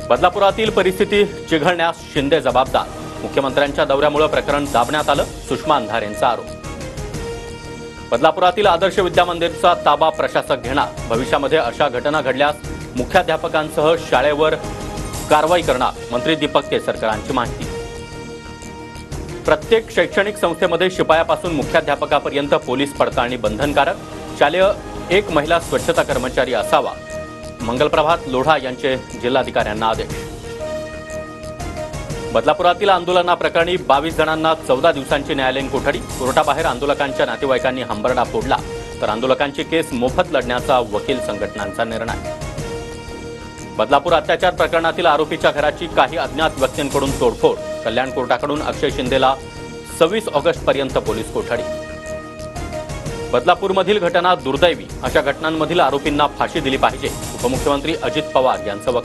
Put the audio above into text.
बदलापुरातील परिस्थिती चिघळण्यास शिंदे जबाबदार. मुख्यमंत्र्यांच्या दौऱ्यामुळे प्रकरण दाबण्यात आलं, सुषमा अंधारेंचा आरोप. बदलापुरातील आदर्श विद्या मंदिरचा ताबा प्रशासक घेणार. भविष्यामध्ये अशा घटना घडल्यास मुख्याध्यापकांसह शाळेवर कारवाई करणार. मंत्री दीपक केसरकरांची माहिती. प्रत्येक शैक्षणिक संस्थेमध्ये शिपायापासून मुख्याध्यापकापर्यंत पोलीस पडताळणी बंधनकारक. शालेय एक महिला स्वच्छता कर्मचारी असावा. मंगलप्रभात लोढा यांचे जिल्हाधिकाऱ्यांना आदेश. बदलापुरातील आंदोलनाप्रकरणी 22 जणांना 14 दिवसांची न्यायालयीन कोठडी. कोर्टाबाहेर आंदोलकांच्या नातेवाईकांनी हंबरडा फोडला, तर आंदोलकांची केस मोफत लढण्याचा वकील संघटनांचा निर्णय. बदलापूर अत्याचार प्रकरणातील आरोपीच्या घराची काही अज्ञात व्यक्तींकडून तोडफोड. कल्याण कोर्टाकडून अक्षय शिंदेला 26 ऑगस्टपर्यंत पोलीस कोठडी. बदलापूरमधील घटना दुर्दैवी. अशा घटनांमधील आरोपींना फाशी दिली पाहिजे. उपमुख्यमंत्री अजित पवार यांचं वक्तव्य.